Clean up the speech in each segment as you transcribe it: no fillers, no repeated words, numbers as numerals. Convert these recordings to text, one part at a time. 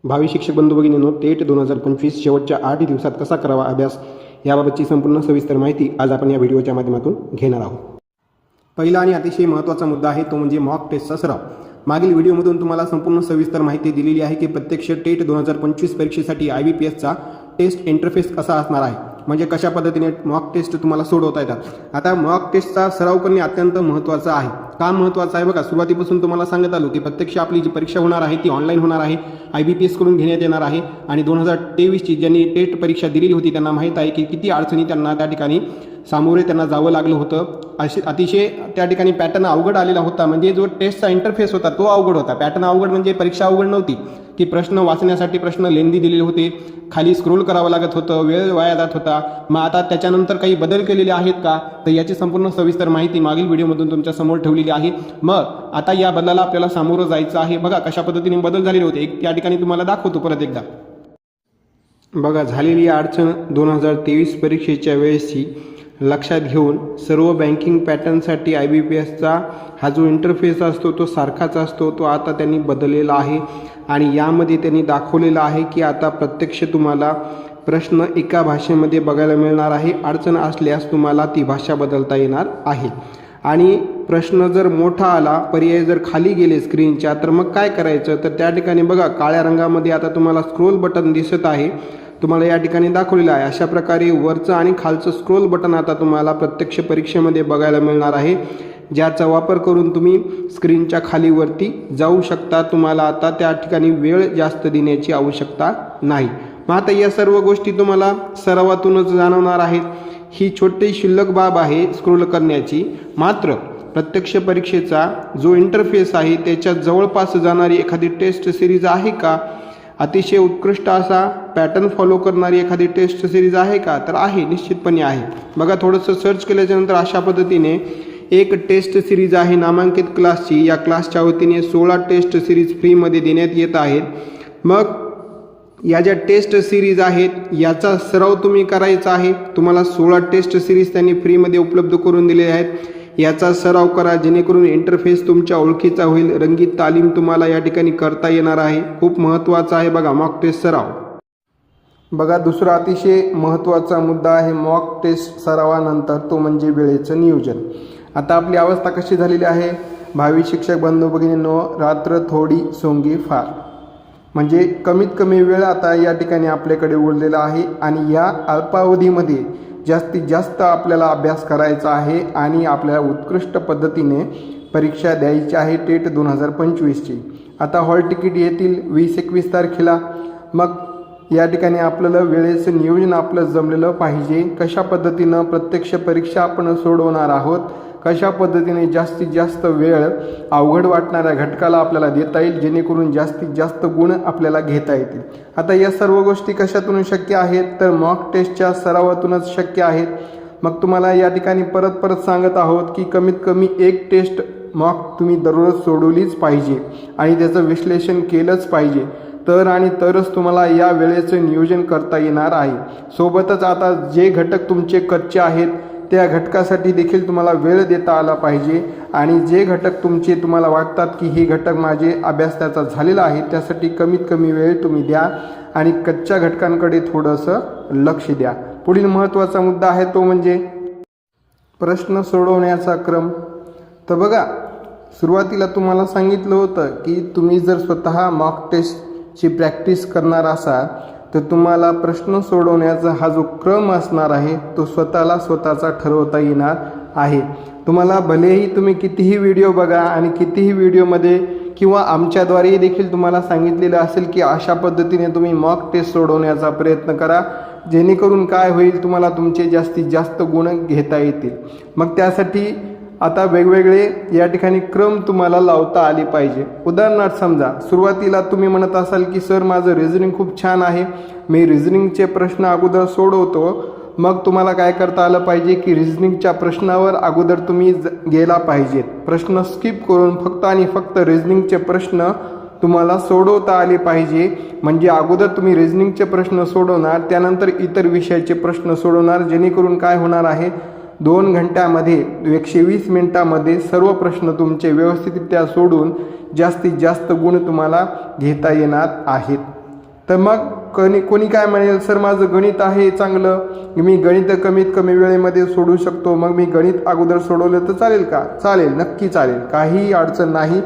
भावी शिक्षक बंधू भगिनींनो, टेट 2025 शेवटच्या 8 दिवसात कसा करावा अभ्यास याबाबतची संपूर्ण सविस्तर माहिती आज आपण या व्हिडिओच्या माध्यमातून घेणार आहोत. पहिला आणि अतिशय महत्त्वाचा मुद्दा आहे तो म्हणजे मॉक टेस्टचा सराव. मागील व्हिडिओमधून तुम्हाला संपूर्ण सविस्तर माहिती दिलेली आहे की प्रत्यक्ष टेट 2025 परीक्षेसाठी IBPSचा टेस्ट इंटरफेस कसा असणार आहे, म्हणजे कशा पद्धतीने मॉक टेस्ट तुम्हाला सोडवता येतात. आता मॉक टेस्टचा सराव करणे अत्यंत महत्त्वाचं आहे. का महत्त्वाचं आहे बघा, सुरुवातीपासून तुम्हाला सांगत आलो की प्रत्यक्ष आपली जी परीक्षा होणार आहे ती ऑनलाईन होणार आहे, IBPS कडून घेण्यात येणार आहे. आणि 2023ची ज्यांनी टेट परीक्षा दिलेली होती त्यांना माहीत आहे की किती अडचणी त्यांना त्या ठिकाणी सामोरे त्यांना जावं लागलं होतं. अतिशय त्या ठिकाणी पॅटर्न अवघड आलेला होता, म्हणजे जो टेस्टचा इंटरफेस होता तो अवघड होता. पॅटर्न अवघड म्हणजे परीक्षा अवघड नव्हती, की प्रश्न वाचण्यासाठी प्रश्न लेंदी दिलेले होते, खाली स्क्रोल करावं लागत होतं, वेळ वाया जात होता. मग आता त्याच्यानंतर काही बदल केलेले आहेत का, तर याची संपूर्ण सविस्तर माहिती मागील व्हिडिओमधून तुमच्या समोर ठेवलेली आहे. मग आता या बदलाला आपल्याला सामोरं जायचं आहे. बघा कशा पद्धतीने बदल झालेले होते, एक त्या ठिकाणी तुम्हाला दाखवतो परत एकदा. बघा झालेली अडचण 2023 परीक्षेच्या वेळेसची लक्षात घेऊन सर्व बँकिंग पॅटर्नसाठी IBPSचा हा जो इंटरफेस असतो तो सारखाच असतो, तो आता त्यांनी बदललेला आहे. आणि यामध्ये त्यांनी दाखवलेलं आहे की आता प्रत्यक्ष तुम्हाला प्रश्न एका भाषेमध्ये बघायला मिळणार आहे. अडचण असल्यास तुम्हाला ती भाषा बदलता येणार आहे. आणि प्रश्न जर मोठा आला, पर्याय जर खाली गेले स्क्रीनच्या, तर मग काय करायचं, तर त्या ठिकाणी बघा काळ्या रंगामध्ये आता तुम्हाला स्क्रोल बटन दिसत आहे, तुम्हाला या ठिकाणी दाखवलेलं आहे. अशा प्रकारे वरचं आणि खालचं स्क्रोल बटन आता तुम्हाला प्रत्यक्ष परीक्षेमध्ये बघायला मिळणार आहे, ज्याचा वापर करून तुम्ही स्क्रीनच्या खाली वरती जाऊ शकता. तुम्हाला आता त्या ठिकाणी वेळ जास्त देण्याची आवश्यकता नाही. मग आता या सर्व गोष्टी तुम्हाला सरावातूनच जाणवणार आहेत. ही छोटी शिल्लक बाब आहे स्क्रोल करण्याची. मात्र प्रत्यक्ष परीक्षेचा जो इंटरफेस आहे त्याच्या जवळपास जाणारी एखादी टेस्ट सिरीज आहे का, अतिशय उत्कृष्ट असा पॅटर्न फॉलो करणारी एखादी टेस्ट सिरीज आहे का, तर आहे, निश्चितपणे आहे. बघा थोडंसं सर्च केल्याच्यानंतर अशा पद्धतीने एक टेस्ट सिरीज आहे नामांकित क्लासची. या क्लासच्या वतीने 16 टेस्ट सिरीज फ्रीमध्ये देण्यात येत आहेत. मग या ज्या टेस्ट सिरीज आहेत याचा सराव तुम्ही करायचा आहे. तुम्हाला 16 टेस्ट सिरीज त्यांनी फ्रीमध्ये उपलब्ध करून दिले आहेत. याचा सराव करा जेणेकरून इंटरफेस तुमच्या ओळखीचा होईल. रंगीत तालीम तुम्हाला या ठिकाणी करता येणार आहे. खूप महत्त्वाचा आहे बघा मॉक टेस्ट सराव. बघा दुसरा अतिशय महत्त्वाचा मुद्दा आहे मॉक टेस्ट सरावानंतर, तो म्हणजे वेळेचं नियोजन. आता आपली अवस्था कशी झालेली आहे, भावी शिक्षक बंधू भगिनींनो, रात्र थोडी सोंगी फार, म्हणजे कमीत कमी वेळ आता या ठिकाणी आपल्याकडे उरलेला आहे. आणि या अल्पावधीमध्ये जास्तीत जास्त आपल्याला अभ्यास करायचा आहे आणि आपल्याला उत्कृष्ट पद्धतीने परीक्षा द्यायची आहे टेट 2025ची. आता हॉल तिकीट येतील 20-21 तारखेला. मग या ठिकाणी आपल्याला वेळेचं नियोजन आपलं जमलेलं पाहिजे. कशा पद्धतीनं प्रत्यक्ष परीक्षा आपण सोडवणार आहोत, कशा पद्धतीने जास्तीत जास्त वेळ अवघड वाटणाऱ्या घटकाला आपल्याला देता येईल, जेणेकरून जास्तीत जास्त गुण आपल्याला घेता येतील. आता या सर्व गोष्टी कशातून शक्य आहेत, तर मॉक टेस्टच्या सरावातूनच शक्य आहेत. मग तुम्हाला या ठिकाणी परत परत सांगत आहोत की कमीत कमी एक टेस्ट मॉक तुम्ही दररोज सोडवलीच पाहिजे आणि त्याचं विश्लेषण केलंच पाहिजे, तरच तुम्हाला या वेळेचं नियोजन करता येणार आहे. सोबतच आता जे घटक तुमचे कच्चे आहेत त्या घटकासाठी देखील तुम्हाला वेळ देता आला पाहिजे. आणि जे घटक तुमचे तुम्हाला वाटतात की हे घटक माझे अभ्यास त्याचा झालेला आहे, त्यासाठी कमीत कमी वेळ तुम्ही द्या आणि कच्च्या घटकांकडे थोडंसं लक्ष द्या. पुढील महत्त्वाचा मुद्दा आहे तो म्हणजे प्रश्न सोडवण्याचा क्रम. तर बघा सुरुवातीला तुम्हाला सांगितलं होतं की तुम्ही जर स्वतः मॉक टेस्टची प्रॅक्टिस करणार असाल तर तुम्हाला प्रश्न सोडवण्याचा हा जो क्रम असणार आहे तो स्वतःचा ठरवता येणार आहे. तुम्हाला भलेही तुम्ही कितीही व्हिडिओ बघा आणि कितीही व्हिडिओमध्ये किंवा आमच्याद्वारे देखील तुम्हाला सांगितलेलं असेल की अशा पद्धतीने तुम्ही मॉक टेस्ट सोडवण्याचा प्रयत्न करा, जेणेकरून काय होईल, तुम्हाला तुमचे जास्तीत जास्त गुण घेता येतील. मग त्यासाठी आता वेगवेगळे या ठिकाणी क्रम तुम्हाला लावता आले पाहिजे. उदाहरणार्थ समजा सुरुवातीला तुम्ही म्हणत असाल की सर माझं रिझनिंग खूप छान आहे, मी रिझनिंगचे प्रश्न अगोदर सोडवतो. मग तुम्हाला काय करता आलं पाहिजे की रिझनिंगच्या प्रश्नावर अगोदर तुम्ही गेला पाहिजेत. प्रश्न स्किप करून फक्त आणि फक्त रिझनिंगचे प्रश्न तुम्हाला सोडवता आले पाहिजे. म्हणजे अगोदर तुम्ही रिझनिंगचे प्रश्न सोडवणार, त्यानंतर इतर विषयाचे प्रश्न सोडवणार, जेणेकरून काय होणार आहे, 2 घंट्यामध्ये 120 मिनिटामध्ये सर्व प्रश्न तुमचे व्यवस्थितरित्या सोडून जास्तीत जास्त गुण तुम्हाला घेता येणार आहेत. तर मग कोणी काय म्हणेल, सर माझं गणित आहे चांगलं, मी गणित कमीत कमी वेळेमध्ये सोडवू शकतो, मग मी गणित अगोदर सोडवलं तर चालेल का? चालेल, नक्की चालेल, काही अडचण नाही.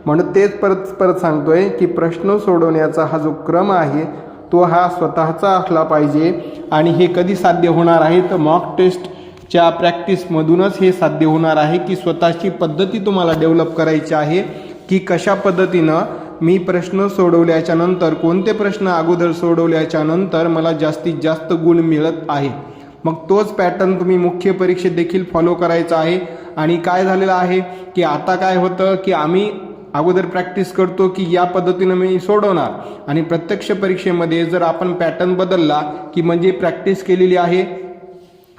म्हणून तेच परत सांगतोय की प्रश्न सोडवण्याचा हा जो क्रम आहे तो हा स्वतःचा असला पाहिजे. आणि हे कधी साध्य होणार आहे तर मॉक टेस्टच्या प्रॅक्टिसमधूनच हे साध्य होणार आहे की स्वतःची पद्धती तुम्हाला डेव्हलप करायची आहे की कशा पद्धतीनं मी प्रश्न सोडवल्याच्या नंतर, कोणते प्रश्न अगोदर सोडवल्याच्या नंतर मला जास्तीत जास्त गुण मिळत आहे. मग तोच पॅटर्न तुम्ही मुख्य परीक्षेत देखील फॉलो करायचा आहे. आणि काय झालेलं आहे की आता काय होतं की आम्ही अगोदर प्रॅक्टिस करतो की या पद्धतीनं मी सोडवणार, आणि प्रत्यक्ष परीक्षेमध्ये जर आपण पॅटर्न बदलला की म्हणजे प्रॅक्टिस केलेली आहे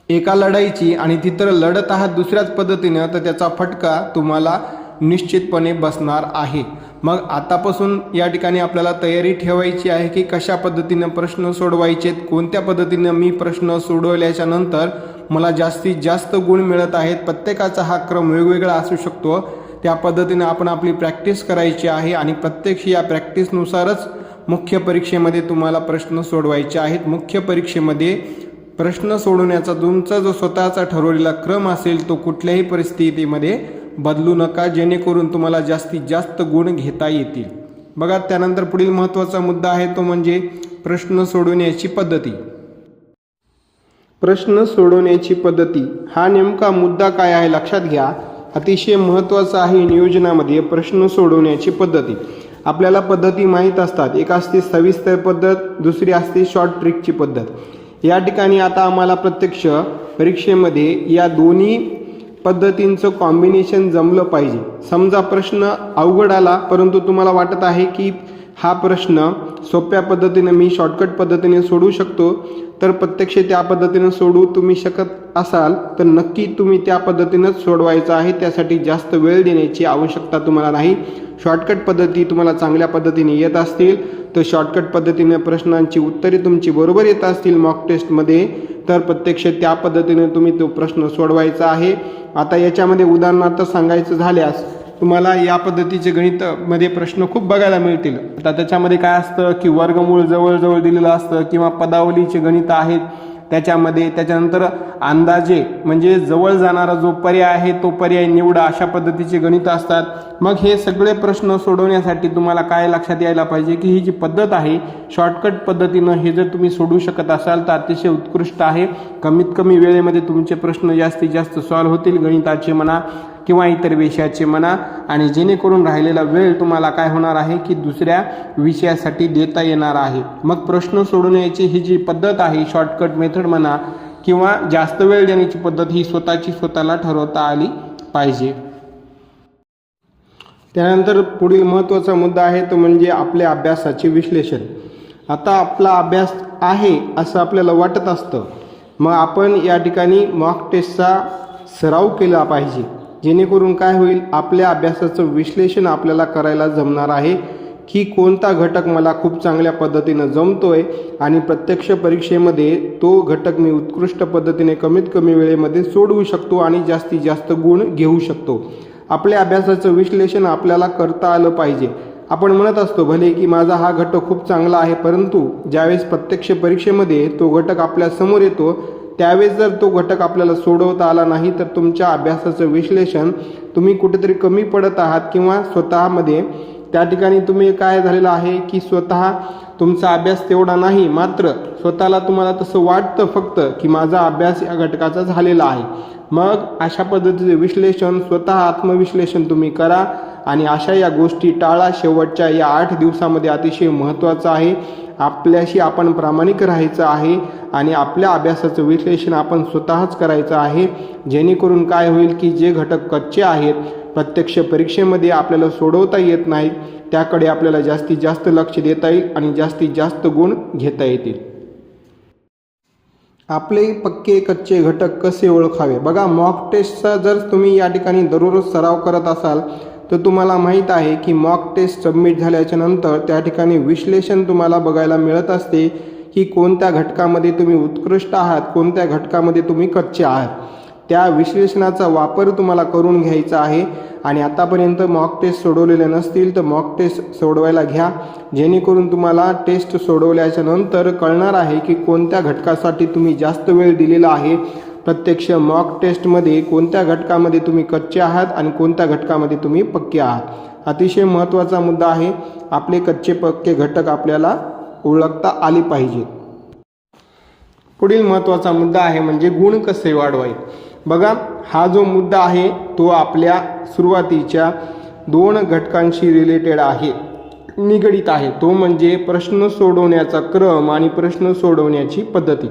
एका लढाईची आणि तिथं लढत आहात दुसऱ्याच पद्धतीनं, तर त्याचा फटका तुम्हाला निश्चितपणे बसणार आहे. मग आतापासून या ठिकाणी आपल्याला तयारी ठेवायची आहे की कशा पद्धतीनं प्रश्न सोडवायचेत, कोणत्या पद्धतीनं मी प्रश्न सोडवल्याच्या नंतर मला जास्तीत जास्त गुण मिळत आहेत. प्रत्येकाचा हा क्रम वेगवेगळा असू शकतो. त्या पद्धतीनं आपण आपली प्रॅक्टिस करायची आहे आणि प्रत्यक्ष या प्रॅक्टिसनुसारच मुख्य परीक्षेमध्ये तुम्हाला प्रश्न सोडवायचे आहेत. मुख्य परीक्षेमध्ये प्रश्न सोडवण्याचा तुमचा जो स्वतःचा ठरवलेला क्रम असेल तो कुठल्याही परिस्थितीमध्ये बदलू नका, जेणेकरून तुम्हाला जास्तीत जास्त गुण घेता येतील. बघा, त्यानंतर पुढील महत्त्वाचा मुद्दा आहे तो म्हणजे प्रश्न सोडवण्याची पद्धती. प्रश्न सोडवण्याची पद्धती हा नेमका मुद्दा काय आहे लक्षात घ्या. अतिशय महत्त्वाचा आहे नियोजनामध्ये प्रश्न सोडवण्याची पद्धती. आपल्याला पद्धती माहीत असतात. एक असते सविस्तर पद्धत, दुसरी असते शॉर्ट ट्रिकची पद्धत. या ठिकाणी आता आम्हाला प्रत्यक्ष परीक्षेमध्ये या दोन्ही पद्धतींचं कॉम्बिनेशन जमलं पाहिजे. समजा प्रश्न अवघड आला परंतु तुम्हाला वाटत आहे की हा प्रश्न सोप्या पद्धतीने मी शॉर्टकट पद्धतीने सोडवू शकतो, तर प्रत्यक्ष त्या पद्धतीने सोडवू तुम्ही शकत असाल तर नक्की तुम्ही त्या पद्धतीनेच सोडवायचं आहे. त्यासाठी जास्त वेळ देण्याची आवश्यकता तुम्हाला नाही. शॉर्टकट पद्धती तुम्हाला चांगल्या पद्धतीने येत असतील तर शॉर्टकट पद्धतीने प्रश्नांची उत्तरे तुमची बरोबर येत असतील मॉक टेस्टमध्ये, तर प्रत्यक्ष त्या पद्धतीने तुम्ही तो प्रश्न सोडवायचा आहे. आता याच्यामध्ये उदाहरणार्थ सांगायचं झाल्यास तुम्हाला या पद्धतीचे गणितामध्ये प्रश्न खूप बघायला मिळतील. आता त्याच्यामध्ये काय असतं की वर्गमूळ जवळजवळ दिलेलं असतं किंवा पदावलीचे गणित आहेत त्याच्यामध्ये. त्याच्यानंतर अंदाजे म्हणजे जवळ जाणारा जो पर्याय आहे तो पर्याय निवडा, अशा पद्धतीचे गणित असतात. मग हे सगळे प्रश्न सोडवण्यासाठी तुम्हाला काय लक्षात यायला पाहिजे की ही जी पद्धत आहे शॉर्टकट पद्धतीनं हे जर तुम्ही सोडवू शकत असाल तर अतिशय उत्कृष्ट आहे. कमीत कमी वेळेमध्ये तुमचे प्रश्न जास्तीत जास्त सॉल्व्ह होतील, गणिताचे म्हणा किंवा इतर विषयाचे म्हणा. आणि जेणेकरून राहिलेला वेळ तुम्हाला काय होणार आहे की दुसऱ्या विषयासाठी देता येणार आहे. मग प्रश्न सोडवण्याची ही जी पद्धत आहे शॉर्टकट मेथड म्हणा किंवा जास्त वेळ देण्याची पद्धत ही स्वतःला ठरवता आली पाहिजे. त्यानंतर पुढील महत्त्वाचा मुद्दा आहे तो म्हणजे आपल्या अभ्यासाचे विश्लेषण. आता आपला अभ्यास आहे असं आपल्याला वाटत असतं, मग आपण या ठिकाणी मॉक टेस्टचा सराव केला पाहिजे, जेणेकरून काय होईल आपल्या अभ्यासाचं विश्लेषण आपल्याला करायला जमणार आहे की कोणता घटक मला खूप चांगल्या पद्धतीनं जमतोय आणि प्रत्यक्ष परीक्षेमध्ये तो घटक मी उत्कृष्ट पद्धतीने कमीत कमी वेळेमध्ये सोडवू शकतो आणि जास्तीत जास्त गुण घेऊ शकतो. आपल्या अभ्यासाचं विश्लेषण आपल्याला करता आलं पाहिजे. आपण म्हणत असतो भले की माझा हा घटक खूप चांगला आहे, परंतु ज्यावेळेस प्रत्यक्ष परीक्षेमध्ये तो घटक आपल्या समोर येतो त्यावेळेस जर तो घटक आपल्याला सोडवता आला नाही तर तुमच्या अभ्यासाचं विश्लेषण तुम्ही कुठेतरी कमी पडत आहात किंवा स्वतःमध्ये त्या ठिकाणी तुम्ही काय झालेलं आहे की स्वतः तुमचा अभ्यास तेवढा नाही, मात्र स्वतःला तुम्हाला तसं वाटतं फक्त की माझा अभ्यास या घटकाचा झालेला आहे. मग अशा पद्धतीचे विश्लेषण स्वतः आत्मविश्लेषण तुम्ही करा आणि अशा या गोष्टी टाळा. शेवटच्या या 8 दिवसामध्ये अतिशय महत्त्वाचं आहे. आपल्याशी आपण प्रामाणिक राहायचं आहे आणि आपल्या अभ्यासाचं विश्लेषण आपण स्वतःच करायचं आहे, जेणेकरून काय होईल की जे घटक कच्चे आहेत प्रत्यक्ष परीक्षेमध्ये आपल्याला सोडवता येत नाहीत त्याकडे आपल्याला जास्तीत जास्त लक्ष देता येईल आणि जास्तीत जास्त गुण घेता येतील. आपले पक्के कच्चे घटक कसे ओळखावे. बघा, मॉक टेस्टचा जर तुम्ही या ठिकाणी दररोज सराव करत असाल तर तुम्हाला माहीत आहे की मॉक टेस्ट सबमिट झाल्याच्या नंतर त्या ठिकाणी विश्लेषण तुम्हाला बघायला मिळत असते की कोणत्या घटकामध्ये तुम्ही उत्कृष्ट आहात, कोणत्या घटकामध्ये तुम्ही कच्चे आहात. त्या विश्लेषणाचा वापर तुम्हाला करून घ्यायचा आहे. आणि आतापर्यंत मॉक टेस्ट सोडवलेले नसतील तर मॉक टेस्ट सोडवायला घ्या, जेणेकरून तुम्हाला टेस्ट सोडवल्याच्या नंतर कळणार आहे की कोणत्या घटकासाठी तुम्ही जास्त वेळ दिलेला आहे. प्रत्यक्ष मॉक टेस्टमध्ये कोणत्या घटकामध्ये तुम्ही कच्चे आहात आणि कोणत्या घटकामध्ये तुम्ही पक्के आहात. अतिशय महत्त्वाचा मुद्दा आहे. आपले कच्चे पक्के घटक आपल्याला ओळखता आले पाहिजेत. पुढील महत्त्वाचा मुद्दा आहे म्हणजे गुण कसे वाढवायचे. बघा, हा जो मुद्दा आहे तो आपल्या सुरुवातीच्या 2 घटकांशी रिलेटेड आहे, निगडित आहे. तो म्हणजे प्रश्न सोडवण्याचा क्रम आणि प्रश्न सोडवण्याची पद्धती.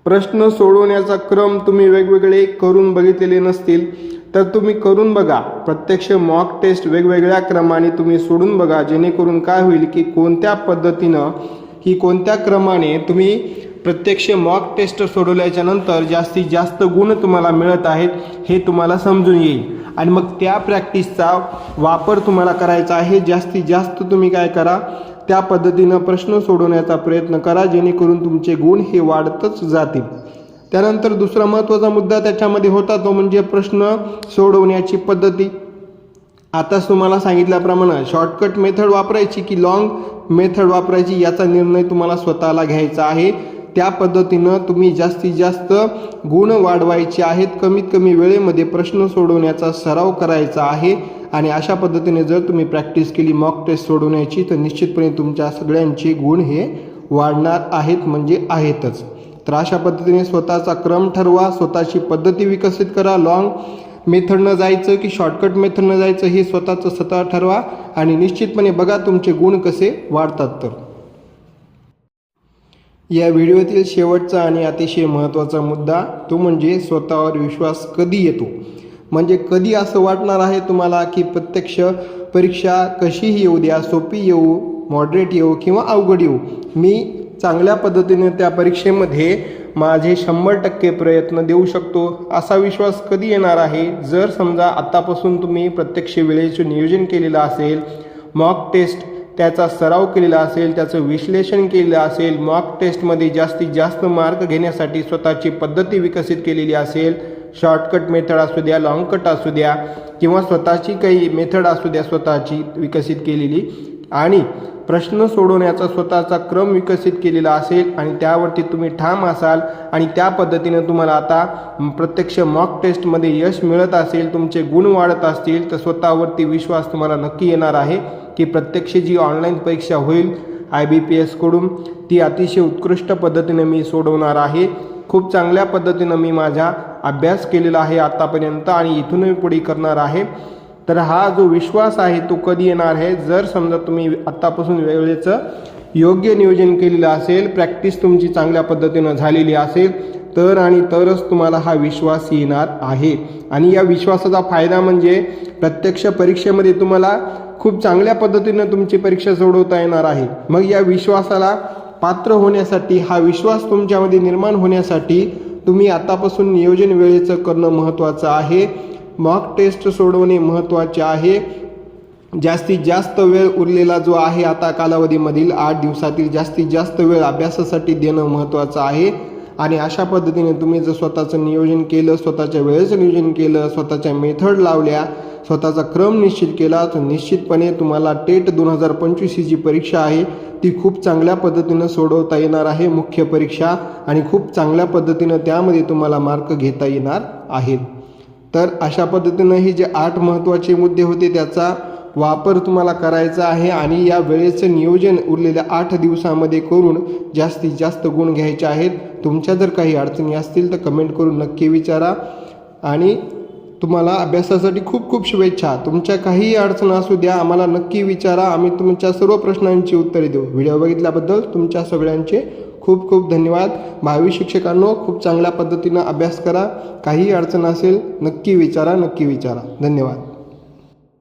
प्रश्न सोडवण्याचा क्रम तुम्ही वेगवेगळे करून बघितलेले नसतील तर तुम्ही करून बघा. प्रत्यक्ष मॉक टेस्ट वेगवेगळ्या क्रमाने तुम्ही सोडून बघा, जेणेकरून काय होईल की कोणत्या पद्धतीनं की कोणत्या क्रमाने तुम्ही प्रत्यक्ष मॉक टेस्ट सोडवल्याच्या नंतर जास्तीत जास्त गुण तुम्हाला मिळत आहेत हे तुम्हाला समजून येईल. आणि मग त्या प्रॅक्टिसचा वापर तुम्हाला करायचा आहे. जास्तीत जास्त तुम्ही काय करा, त्या पद्धतीनं प्रश्न सोडवण्याचा प्रयत्न करा, जेणेकरून तुमचे गुण हे वाढतच जातील. त्यानंतर दुसरा महत्त्वाचा मुद्दा त्याच्यामध्ये होता तो म्हणजे प्रश्न सोडवण्याची पद्धती. आताच तुम्हाला सांगितल्याप्रमाणे शॉर्टकट मेथड वापरायची की लॉंग मेथड वापरायची याचा निर्णय तुम्हाला स्वतःला घ्यायचा आहे. त्या पद्धतीनं तुम्ही जास्तीत जास्त गुण वाढवायचे आहेत. कमीत कमी वेळेमध्ये प्रश्न सोडवण्याचा सराव करायचा आहे. आणि अशा पद्धतीने जर तुम्ही प्रॅक्टिस केली मॉक टेस्ट सोडवण्याची तर निश्चितपणे तुमच्या सगळ्यांचे गुण हे वाढणार आहेत, म्हणजे आहेतच. तर अशा पद्धतीने स्वतःचा क्रम ठरवा, स्वतःची पद्धती विकसित करा. लॉंग मेथडनं जायचं की शॉर्टकट मेथडनं जायचं हे स्वतः ठरवा आणि निश्चितपणे बघा तुमचे गुण कसे वाढतात. तर या व्हिडिओतील शेवटचा आणि अतिशय महत्त्वाचा मुद्दा तो म्हणजे स्वतःवर विश्वास कधी येतो. म्हणजे कधी असं वाटणार आहे तुम्हाला की प्रत्यक्ष परीक्षा कशीही येऊ द्या, सोपी येऊ, मॉडरेट येऊ किंवा अवघड येऊ, मी चांगल्या पद्धतीने त्या परीक्षेमध्ये माझे 100% प्रयत्न देऊ शकतो, असा विश्वास कधी येणार आहे. जर समजा आत्तापासून तुम्ही प्रत्यक्ष वेळेचे नियोजन केलेलं असेल, मॉक टेस्ट त्याचा सराव केलेला असेल, त्याचं विश्लेषण केलेलं असेल, मॉक टेस्टमध्ये जास्तीत जास्त मार्क घेण्यासाठी स्वतःची पद्धती विकसित केलेली असेल, शॉर्टकट मेथड असू द्या, लॉंग कट असू द्या किंवा स्वतःची काही मेथड असू द्या स्वतःची विकसित केलेली, आणि प्रश्न सोडवण्याचा स्वतःचा क्रम विकसित केलेला असेल आणि त्यावरती तुम्ही ठाम असाल आणि त्या पद्धतीने तुम्हाला आता प्रत्यक्ष मॉक टेस्टमध्ये यश मिळत असेल, तुमचे गुण वाढत असतील, तर स्वतःवरती विश्वास तुम्हाला नक्की येणार आहे की प्रत्यक्ष जी ऑनलाईन परीक्षा होईल IBPS कडून ती अतिशय उत्कृष्ट पद्धतीने मी सोडवणार आहे. खूप चांगल्या पद्धतीनं मी माझा अभ्यास केलेला आहे आतापर्यंत आणि इथूनही पुढे करणार आहे. तर हा जो विश्वास आहे तो कधी येणार आहे, जर समजा तुम्ही आत्तापासून वेळेचं योग्य नियोजन केलेलं असेल, प्रॅक्टिस तुमची चांगल्या पद्धतीनं झालेली असेल तर आणि तरच तुम्हाला हा विश्वास येणार आहे. आणि या विश्वासाचा फायदा म्हणजे प्रत्यक्ष परीक्षेमध्ये तुम्हाला खूप चांगल्या पद्धतीनं तुमची परीक्षा सोडवता येणार आहे. मग या विश्वासाला पात्र होण्यासाठी, हा विश्वास तुमच्यामध्ये निर्माण होण्यासाठी तुम्ही आतापासून नियोजन वेळेचं करणं महत्त्वाचं आहे. मॉक टेस्ट सोडवणे महत्त्वाचे आहे. जास्तीत जास्त वेळ उरलेला जो आहे आता कालावधीमधील 8 दिवसातील जास्तीत जास्त वेळ अभ्यासासाठी देणं महत्त्वाचं आहे. आणि अशा पद्धतीने तुम्ही जर स्वतःचं नियोजन केलं, स्वतःच्या वेळेचं नियोजन केलं, स्वतःच्या मेथड लावल्या, स्वतःचा क्रम निश्चित केला तर निश्चितपणे तुम्हाला टेट 2025 ही जी परीक्षा आहे ती खूप चांगल्या पद्धतीनं सोडवता येणार आहे, मुख्य परीक्षा, आणि खूप चांगल्या पद्धतीनं त्यामध्ये तुम्हाला मार्क घेता येणार आहेत. तर अशा पद्धतीनं हे जे 8 महत्त्वाचे मुद्दे होते त्याचा वापर तुम्हाला करायचा आहे आणि या वेळेचं नियोजन उरलेल्या 8 दिवसामध्ये करून जास्तीत जास्त गुण घ्यायचे आहेत. तुमच्या जर काही अडचणी असतील तर कमेंट करून नक्की विचारा. आणि तुम्हाला अभ्यासासाठी खूप खूप शुभेच्छा. तुमच्या काहीही अडचण असू द्या, आम्हाला नक्की विचारा, आम्ही तुमच्या सर्व प्रश्नांची उत्तरे देऊ. व्हिडिओ बघितल्याबद्दल तुमच्या सगळ्यांचे खूप खूप धन्यवाद. भावी शिक्षकांनो, खूप चांगल्या पद्धतीनं अभ्यास करा. काही अडचण असेल नक्की विचारा. धन्यवाद.